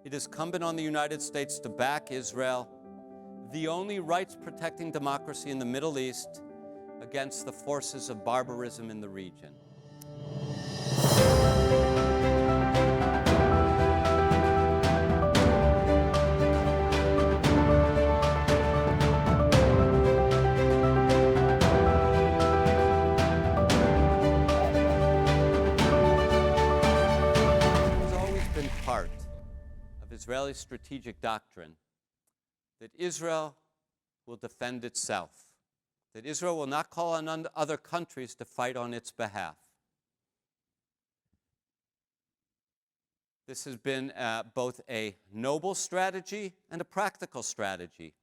it is incumbent on the United States to back Israel, the only rights-protecting democracy in the Middle East, against the forces of barbarism in the region. Part of Israeli strategic doctrine that Israel will defend itself, that Israel will not call on other countries to fight on its behalf. This has been both a noble strategy and a practical strategy.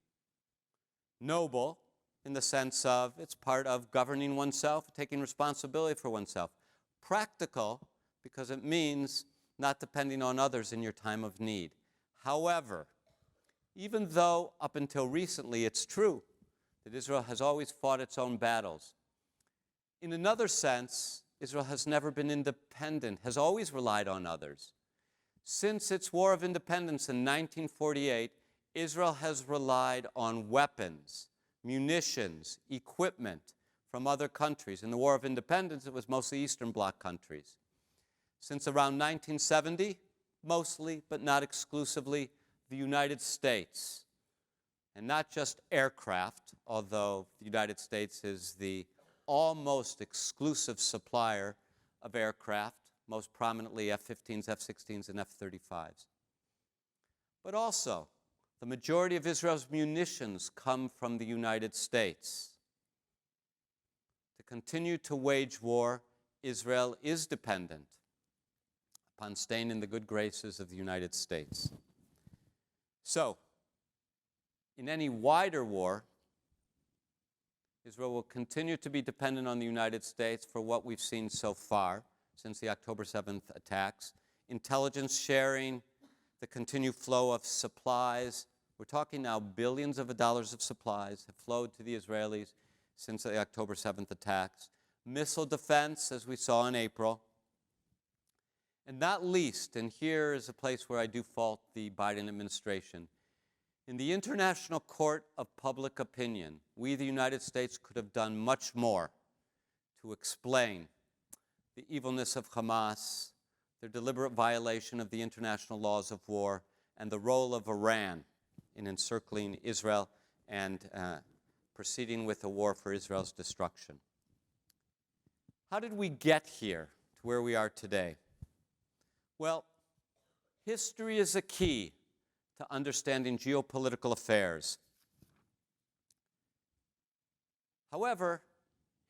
Noble in the sense of it's part of governing oneself, taking responsibility for oneself. Practical because it means not depending on others in your time of need. However, even though up until recently it's true that Israel has always fought its own battles, in another sense, Israel has never been independent, has always relied on others. Since its War of Independence in 1948, Israel has relied on weapons, munitions, equipment from other countries. In the War of Independence, it was mostly Eastern Bloc countries. Since around 1970, mostly, but not exclusively, the United States. And not just aircraft, although the United States is the almost exclusive supplier of aircraft, most prominently F-15s, F-16s, and F-35s. But also, the majority of Israel's munitions come from the United States. To continue to wage war, Israel is dependent upon staying in the good graces of the United States. So, in any wider war, Israel will continue to be dependent on the United States for what we've seen so far since the October 7th attacks. Intelligence sharing, the continued flow of supplies. We're talking now billions of dollars of supplies have flowed to the Israelis since the October 7th attacks. Missile defense, as we saw in April. And not least, and here is a place where I do fault the Biden administration, in the International Court of Public Opinion, we, the United States, could have done much more to explain the evilness of Hamas, their deliberate violation of the international laws of war, and the role of Iran in encircling Israel and proceeding with a war for Israel's destruction. How did we get here to where we are today? Well, history is a key to understanding geopolitical affairs. However,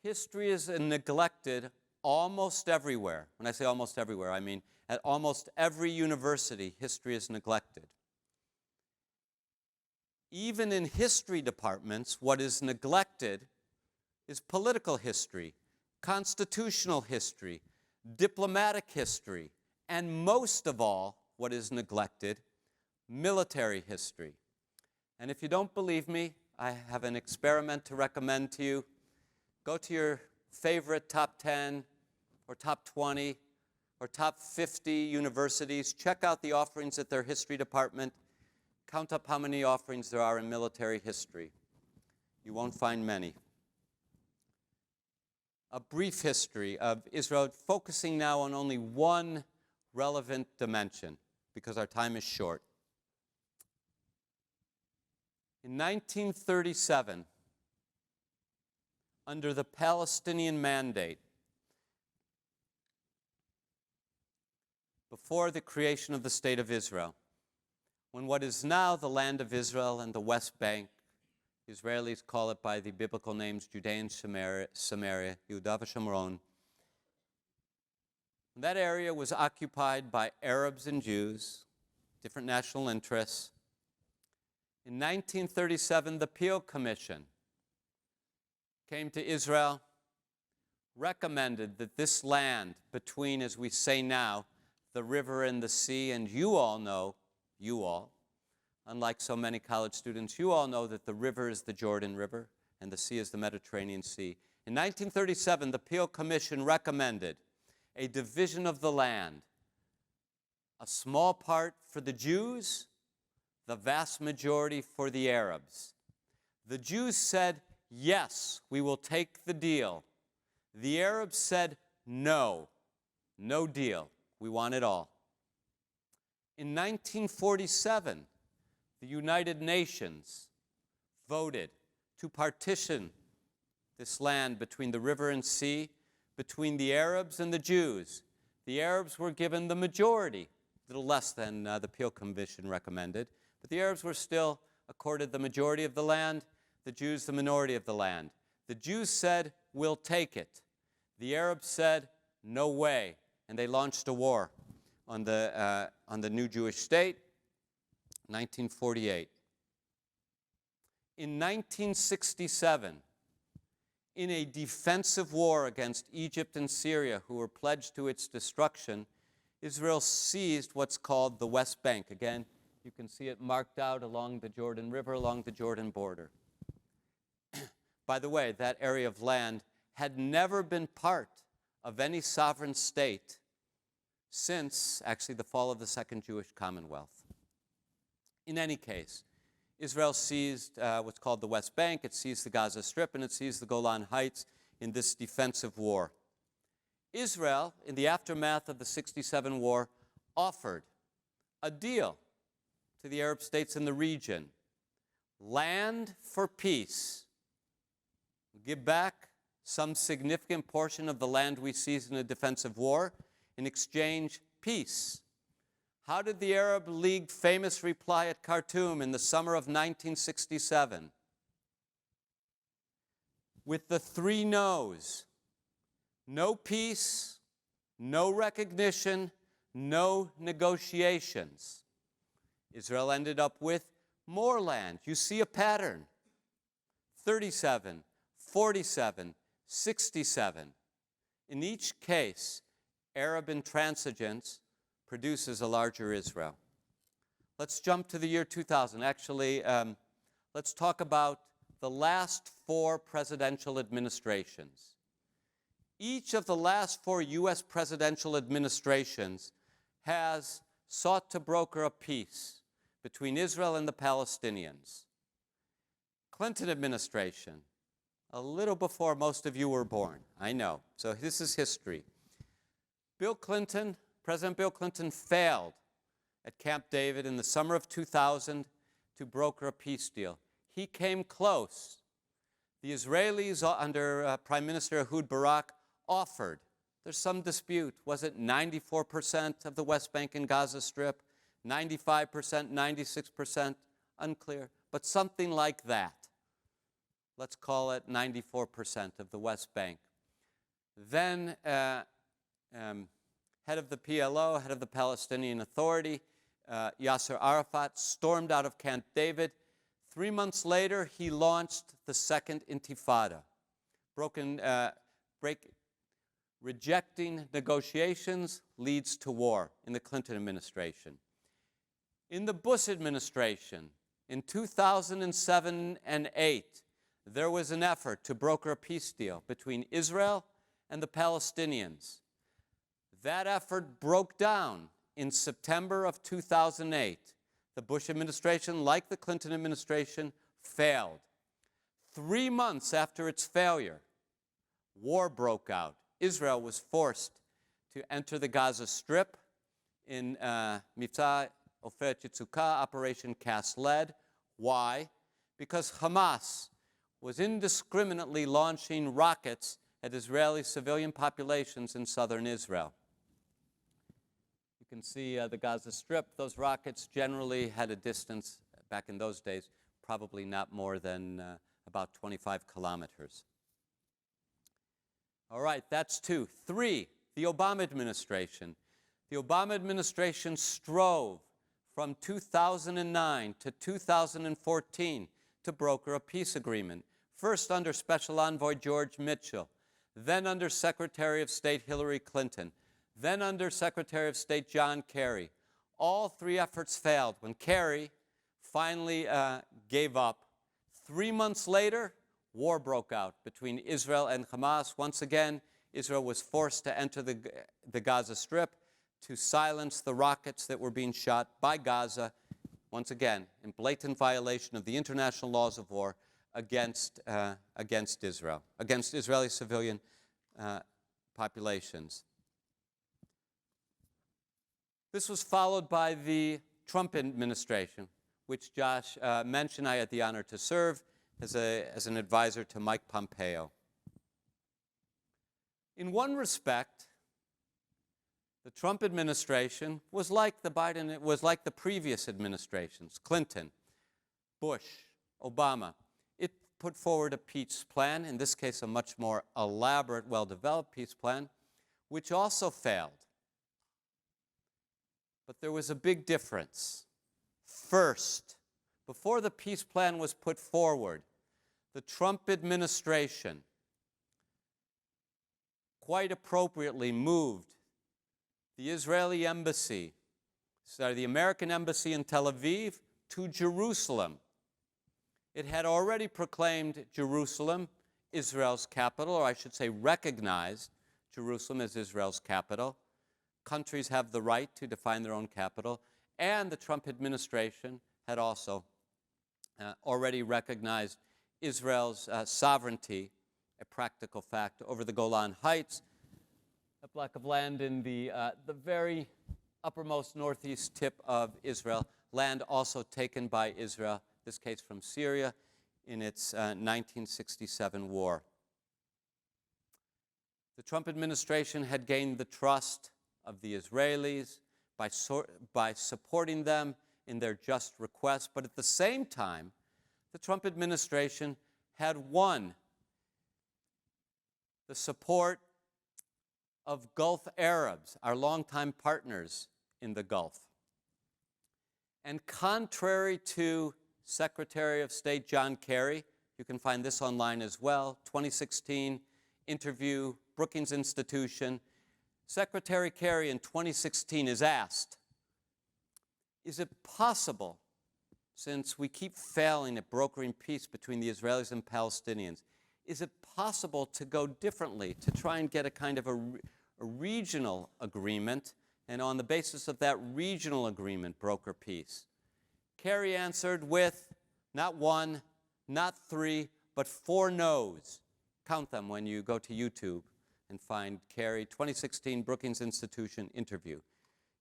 history is neglected almost everywhere. When I say almost everywhere, I mean at almost every university, history is neglected. Even in history departments, what is neglected is political history, constitutional history, diplomatic history, and most of all, what is neglected, military history. And if you don't believe me, I have an experiment to recommend to you. Go to your favorite top 10 or top 20 or top 50 universities. Check out the offerings at their history department. Count up how many offerings there are in military history. You won't find many. A brief history of Israel, focusing now on only one relevant dimension, because our time is short. In 1937, under the Palestinian Mandate, before the creation of the State of Israel, when what is now the land of Israel and the West Bank, Israelis call it by the biblical names Judea and Samaria, Yehuda v'Shomron, that area was occupied by Arabs and Jews, different national interests. In 1937, the Peel Commission came to Israel, recommended that this land between, as we say now, the river and the sea, and you all know, unlike so many college students, you all know that the river is the Jordan River and the sea is the Mediterranean Sea. In 1937, the Peel Commission recommended a division of the land a small part for the Jews, the vast majority for the Arabs. The Jews said, yes, we will take the deal. The Arabs said, no, no deal. We want it all. In 1947, the United Nations voted to partition this land between the river and sea, between the Arabs and the Jews. The Arabs were given the majority, a little less than the Peel Commission recommended, but the Arabs were still accorded the majority of the land, the Jews the minority of the land. The Jews said, we'll take it. The Arabs said, no way, and they launched a war on the new Jewish state, 1948. In 1967, in a defensive war against Egypt and Syria, who were pledged to its destruction, Israel seized what's called the West Bank. Again, you can see it marked out along the Jordan River, along the Jordan border. By the way, that area of land had never been part of any sovereign state since, actually, the fall of the Second Jewish Commonwealth. In any case, Israel seized what's called the West Bank, it seized the Gaza Strip, and it seized the Golan Heights in this defensive war. Israel, in the aftermath of the '67 war, offered a deal to the Arab states in the region. Land for peace. Give back some significant portion of the land we seized in a defensive war. In exchange, peace. How did the Arab League famous reply at Khartoum in the summer of 1967? With the three no's. No peace, no recognition, no negotiations. Israel ended up with more land. You see a pattern. 37, 47, 67. In each case, Arab intransigence produces a larger Israel. Let's jump to the year 2000. Actually, let's talk about the last 4 presidential administrations. Each of the last 4 U.S. presidential administrations has sought to broker a peace between Israel and the Palestinians. Clinton administration, a little before most of you were born, I know. So this is history. President Bill Clinton failed at Camp David in the summer of 2000 to broker a peace deal. He came close. The Israelis under Prime Minister Ehud Barak offered. There's some dispute. Was it 94% of the West Bank and Gaza Strip? 95%, 96%? Unclear. But something like that. Let's call it 94% of the West Bank. Then head of the PLO, head of the Palestinian Authority, Yasser Arafat, stormed out of Camp David. 3 months later, he launched the Second Intifada, rejecting negotiations leads to war in the Clinton administration. In the Bush administration, in 2007 and 2008, there was an effort to broker a peace deal between Israel and the Palestinians. That effort broke down in September of 2008. The Bush administration, like the Clinton administration, failed. 3 months after its failure, war broke out. Israel was forced to enter the Gaza Strip in Mivtza Oferet Yitzhakah, Operation Cast Lead. Why? Because Hamas was indiscriminately launching rockets at Israeli civilian populations in southern Israel. You can see the Gaza Strip. Those rockets generally had a distance, back in those days, probably not more than about 25 kilometers. All right, that's 2. 3, the Obama administration. The Obama administration strove from 2009 to 2014 to broker a peace agreement, first under Special Envoy George Mitchell, then under Secretary of State Hillary Clinton, then under Secretary of State John Kerry. All 3 efforts failed. When Kerry finally gave up, 3 months later, war broke out between Israel and Hamas. Once again, Israel was forced to enter the Gaza Strip. to silence the rockets that were being shot by Gaza, once again, in blatant violation of the international laws of war against Israel, against Israeli civilian populations. This was followed by the Trump administration, which Josh mentioned I had the honor to serve as an advisor to Mike Pompeo. In one respect, the Trump administration was like the previous administrations, Clinton, Bush, Obama. It put forward a peace plan, in this case a much more elaborate, well-developed peace plan, which also failed. But there was a big difference. First, before the peace plan was put forward, the Trump administration quite appropriately moved the Israeli embassy, the American embassy in Tel Aviv, to Jerusalem. It had already proclaimed Jerusalem Israel's capital, or I should say recognized Jerusalem as Israel's capital. Countries have the right to define their own capital, and the Trump administration had also already recognized Israel's sovereignty, a practical fact, over the Golan Heights, a block of land in the very uppermost northeast tip of Israel, land also taken by Israel, this case from Syria, in its 1967 war. The Trump administration had gained the trust of the Israelis by supporting them in their just requests, but at the same time, the Trump administration had won the support of Gulf Arabs, our longtime partners in the Gulf. And contrary to Secretary of State John Kerry, you can find this online as well, 2016 interview, Brookings Institution, Secretary Kerry in 2016 is asked, is it possible, since we keep failing at brokering peace between the Israelis and Palestinians, is it possible to go differently, to try and get a kind of a regional agreement, and on the basis of that regional agreement, broker peace? Kerry answered with not one, not three, but 4 no's. Count them when you go to YouTube and find Kerry, 2016 Brookings Institution interview.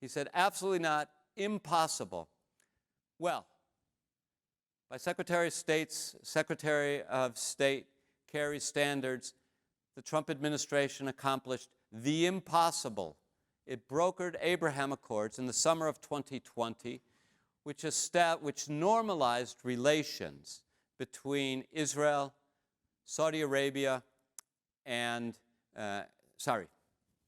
He said, absolutely not, impossible. Well, by Secretary of State Kerry's standards, the Trump administration accomplished the impossible. It brokered Abraham Accords in the summer of 2020, which normalized relations between Israel, Saudi Arabia, and,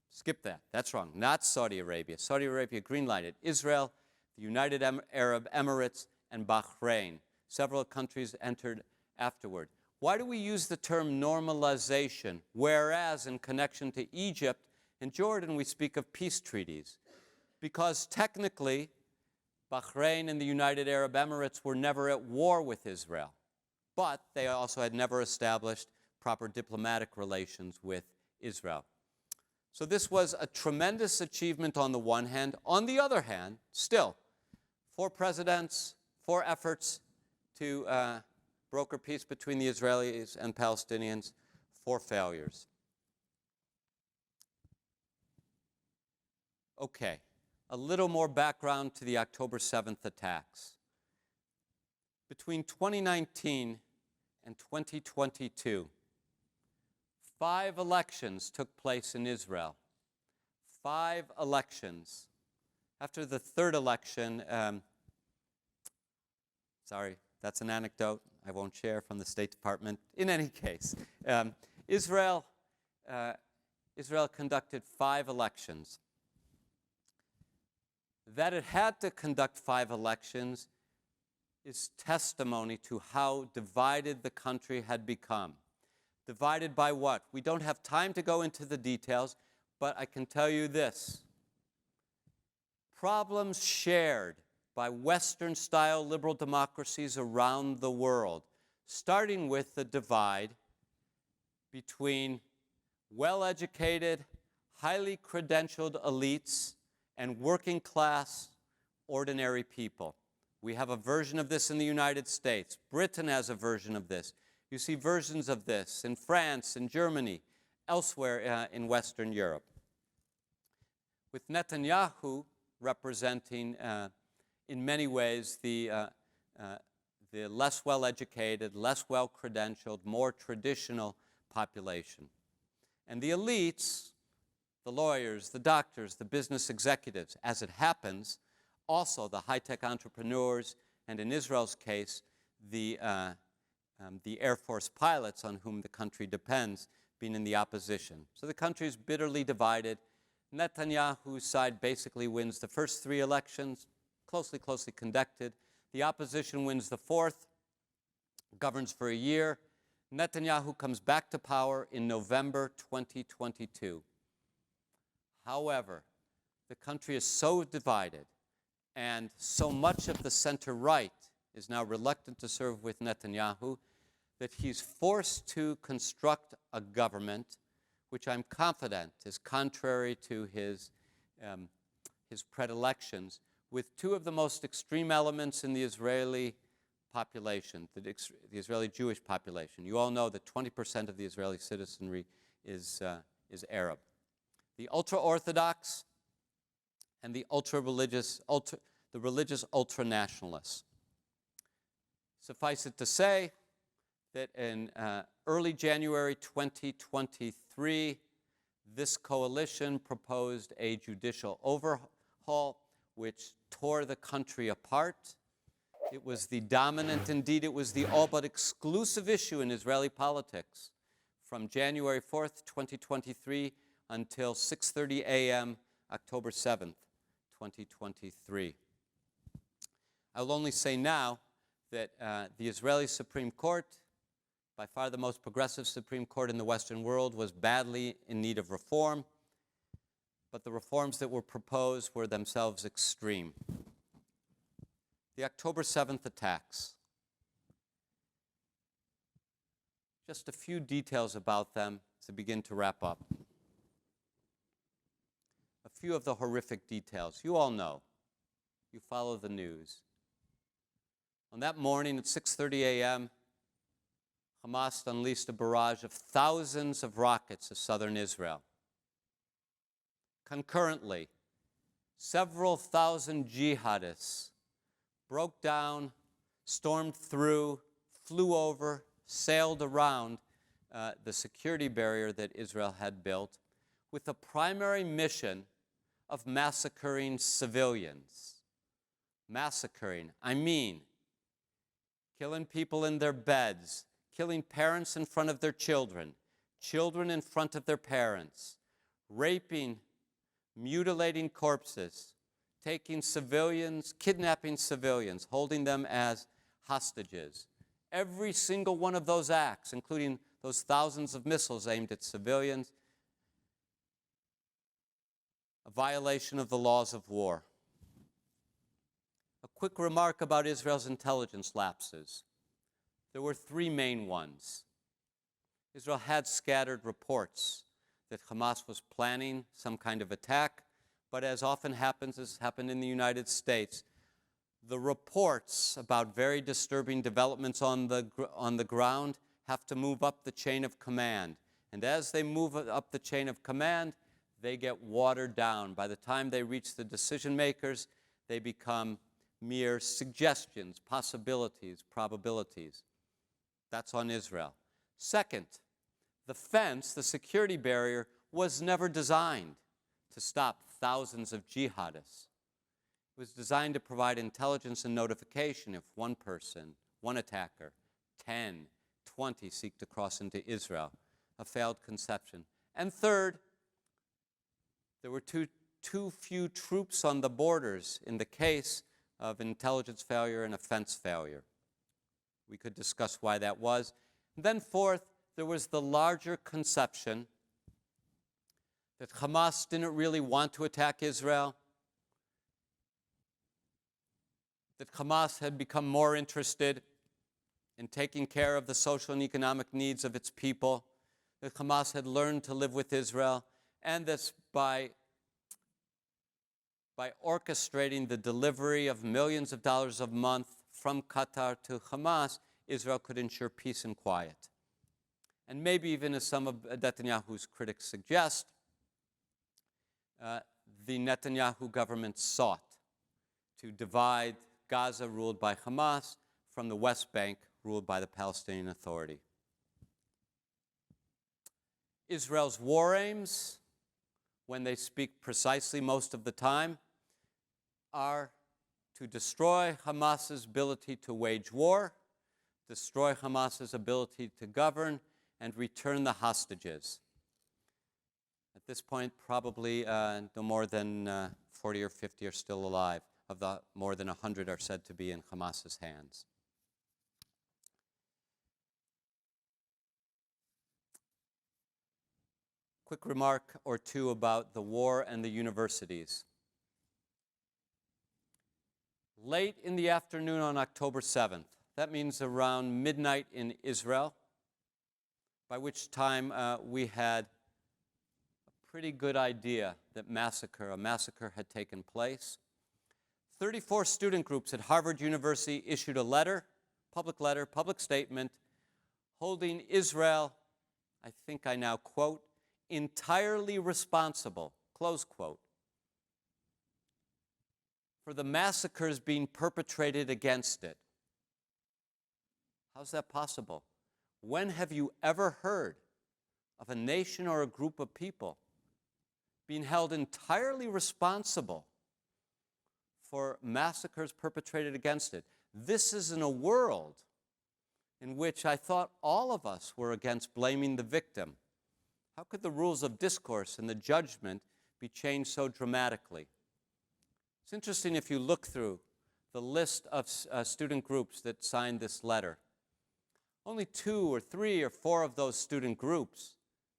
skip that, that's wrong, not Saudi Arabia. Saudi Arabia green-lighted Israel, the United Arab Emirates, and Bahrain. Several countries entered afterward. Why do we use the term normalization, whereas in connection to Egypt and Jordan we speak of peace treaties? Because technically, Bahrain and the United Arab Emirates were never at war with Israel, but they also had never established proper diplomatic relations with Israel. So this was a tremendous achievement on the one hand. On the other hand, still, 4 presidents, 4 efforts to broker peace between the Israelis and Palestinians, 4 failures. Okay, a little more background to the October 7th attacks. Between 2019 and 2022, 5 elections took place in Israel. 5 elections. After the 3rd election, sorry, that's an anecdote I won't share from the State Department. In any case, Israel conducted 5 elections. That it had to conduct 5 elections is testimony to how divided the country had become. Divided by what? We don't have time to go into the details, but I can tell you this. Problems shared by Western-style liberal democracies around the world, starting with the divide between well-educated, highly credentialed elites and working class, ordinary people. We have a version of this in the United States. Britain has a version of this. You see versions of this in France, in Germany, elsewhere in Western Europe. With Netanyahu representing, in many ways, the less well-educated, less well-credentialed, more traditional population. And the elites, the lawyers, the doctors, the business executives, as it happens, also the high-tech entrepreneurs, and in Israel's case, the Air Force pilots on whom the country depends, being in the opposition. So the country is bitterly divided. Netanyahu's side basically wins the first three elections, closely conducted. The opposition wins the fourth, governs for a year. Netanyahu comes back to power in November 2022. However, the country is so divided, and so much of the center-right is now reluctant to serve with Netanyahu, that he's forced to construct a government which I'm confident is contrary to his predilections, with two of the most extreme elements in the Israeli population, the Israeli Jewish population. You all know that 20% of the Israeli citizenry is Arab. The ultra-Orthodox and the religious ultra-nationalists. Suffice it to say that in early January 2023, this coalition proposed a judicial overhaul which tore the country apart. It was the dominant, indeed it was the all but exclusive issue in Israeli politics from January 4th, 2023 until 6:30 a.m. October 7th, 2023. I'll only say now that the Israeli Supreme Court, by far the most progressive Supreme Court in the Western world, was badly in need of reform, but the reforms that were proposed were themselves extreme. The October 7th attacks. Just a few details about them to begin to wrap up. A few of the horrific details. You all know. You follow the news. On that morning at 6:30 a.m., Hamas unleashed a barrage of thousands of rockets to southern Israel. Concurrently, several thousand jihadists broke down, stormed through, flew over, sailed around the security barrier that Israel had built with the primary mission of massacring civilians. Massacring, I mean, killing people in their beds, killing parents in front of their children, children in front of their parents, raping, mutilating corpses, taking civilians, kidnapping civilians, holding them as hostages. Every single one of those acts, including those thousands of missiles aimed at civilians, a violation of the laws of war. A quick remark about Israel's intelligence lapses. There were three main ones. Israel had scattered reports that Hamas was planning some kind of attack, but as often happens, as happened in the United States, the reports about very disturbing developments on the ground have to move up the chain of command. And as they move up the chain of command, they get watered down. By the time they reach the decision makers, they become mere suggestions, possibilities, probabilities. That's on Israel. Second, the fence, the security barrier, was never designed to stop thousands of jihadists. It was designed to provide intelligence and notification if one person, one attacker, 10, 20 seek to cross into Israel, a failed conception. And third, there were too few troops on the borders in the case of intelligence failure and a fence failure. We could discuss why that was. And then fourth, there was the larger conception that Hamas didn't really want to attack Israel, that Hamas had become more interested in taking care of the social and economic needs of its people, that Hamas had learned to live with Israel, and that by by orchestrating the delivery of millions of dollars a month from Qatar to Hamas, Israel could ensure peace and quiet. And maybe even, as some of Netanyahu's critics suggest, the Netanyahu government sought to divide Gaza, ruled by Hamas, from the West Bank, ruled by the Palestinian Authority. Israel's war aims, when they speak precisely most of the time, are to destroy Hamas's ability to wage war, destroy Hamas's ability to govern, and return the hostages. At this point, probably no more than 40 or 50 are still alive. Of the more than 100 are said to be in Hamas's hands. Quick remark or two about the war and the universities. Late in the afternoon on October 7th, that means around midnight in Israel, by which time we had a pretty good idea that a massacre had taken place. 34 student groups at Harvard University issued a letter, public statement, holding Israel, I think I now quote, entirely responsible, close quote, for the massacres being perpetrated against it. How's that possible? When have you ever heard of a nation or a group of people being held entirely responsible for massacres perpetrated against it? This is in a world in which I thought all of us were against blaming the victim. How could the rules of discourse and the judgment be changed so dramatically? It's interesting if you look through the list of student groups that signed this letter. Only 2 or 3 or 4 of those student groups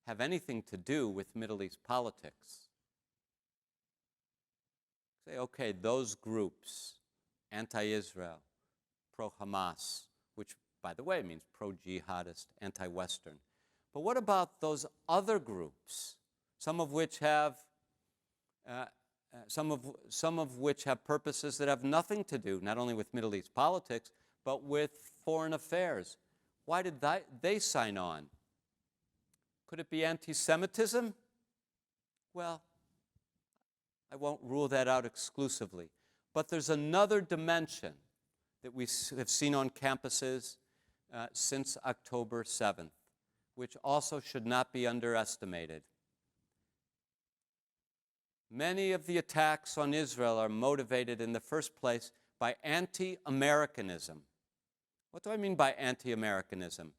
have anything to do with Middle East politics. Say, okay, those groups, anti-Israel, pro-Hamas, which, by the way, means pro-jihadist, anti-Western. But what about those other groups, some of which have purposes that have nothing to do not only with Middle East politics, but with foreign affairs? Why did they sign on? Could it be anti-Semitism? Well, I won't rule that out exclusively. But there's another dimension that we have seen on campuses since October 7th, which also should not be underestimated. Many of the attacks on Israel are motivated in the first place by anti-Americanism. What do I mean by anti-Americanism?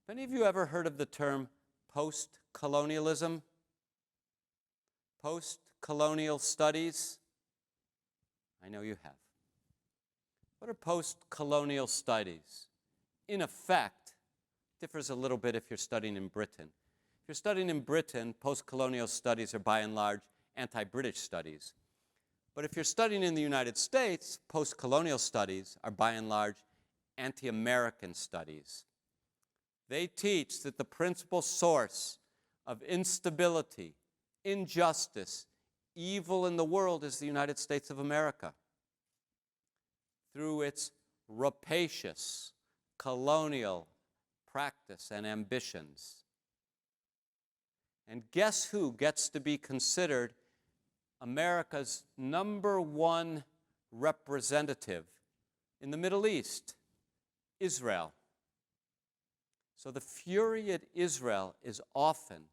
Have any of you ever heard of the term post-colonialism? Post-colonial studies? I know you have. What are post-colonial studies? In effect, differs a little bit if you're studying in Britain. If you're studying in Britain, post-colonial studies are by and large anti-British studies. But if you're studying in the United States, post-colonial studies are by and large anti-American studies. They teach that the principal source of instability, injustice, evil in the world is the United States of America through its rapacious colonial practice and ambitions. And guess who gets to be considered America's #1 representative in the Middle East? Israel. So the fury at Israel is often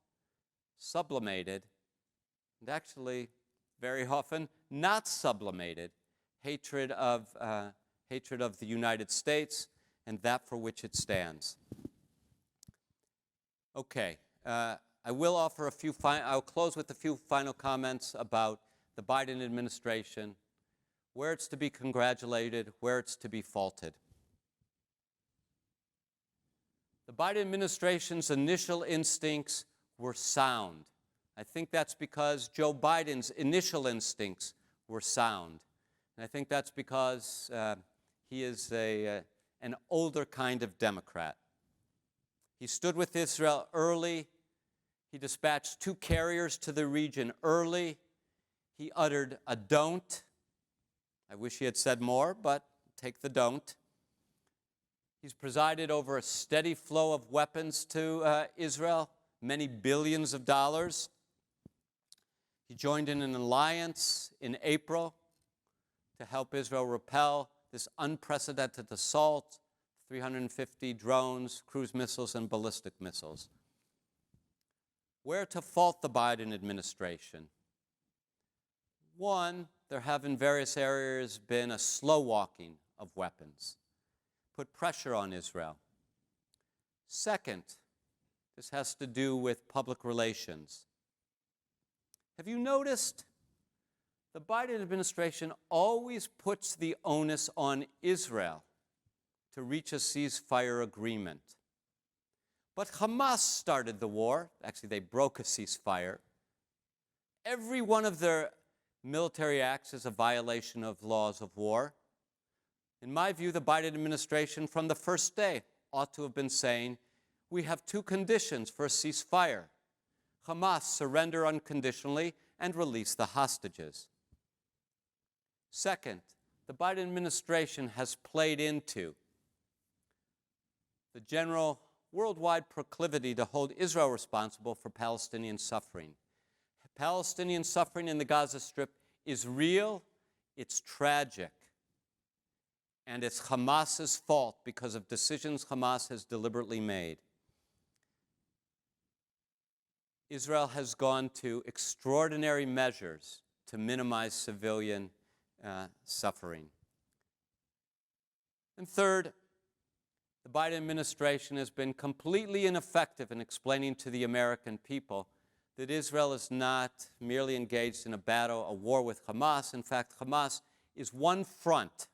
sublimated, and actually very often not sublimated, hatred of the United States and that for which it stands. Okay, I will offer I'll close with a few final comments about the Biden administration, where it's to be congratulated, where it's to be faulted. The Biden administration's initial instincts were sound. I think that's because Joe Biden's initial instincts were sound. And I think that's because he is an older kind of Democrat. He stood with Israel early. He dispatched 2 carriers to the region early. He uttered a don't. I wish he had said more, but take the don't. He's presided over a steady flow of weapons to Israel, many billions of dollars. He joined in an alliance in April to help Israel repel this unprecedented assault, 350 drones, cruise missiles, and ballistic missiles. Where to fault the Biden administration? One, there have in various areas been a slow walking of weapons, put pressure on Israel. Second, this has to do with public relations. Have you noticed the Biden administration always puts the onus on Israel to reach a ceasefire agreement? But Hamas started the war. Actually, they broke a ceasefire. Every one of their military acts is a violation of laws of war. In my view, the Biden administration from the first day ought to have been saying, we have two conditions for a ceasefire. Hamas surrender unconditionally and release the hostages. Second, the Biden administration has played into the general worldwide proclivity to hold Israel responsible for Palestinian suffering. Palestinian suffering in the Gaza Strip is real, it's tragic, and it's Hamas's fault because of decisions Hamas has deliberately made. Israel has gone to extraordinary measures to minimize civilian suffering. And third, the Biden administration has been completely ineffective in explaining to the American people that Israel is not merely engaged in a war with Hamas. In fact, Hamas is one front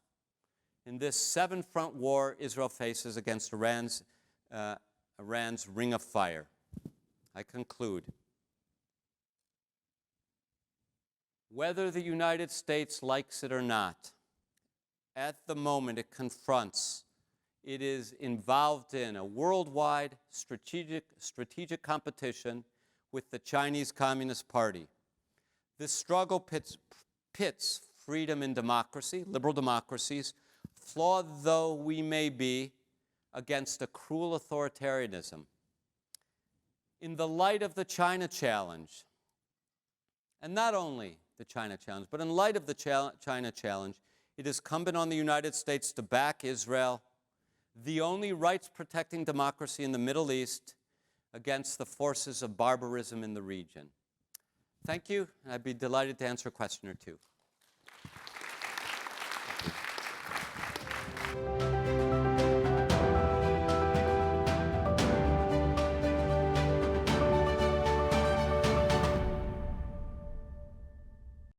in this seven-front war Israel faces against Iran's Ring of Fire. I conclude. Whether the United States likes it or not, at the moment it is involved in a worldwide strategic competition with the Chinese Communist Party. This struggle pits freedom and democracy, liberal democracies, flawed though we may be, against a cruel authoritarianism. In the light of the China challenge, and not only the China challenge, but in light of the China challenge, it is incumbent on the United States to back Israel, the only rights-protecting democracy in the Middle East, against the forces of barbarism in the region. Thank you, and I'd be delighted to answer a question or two.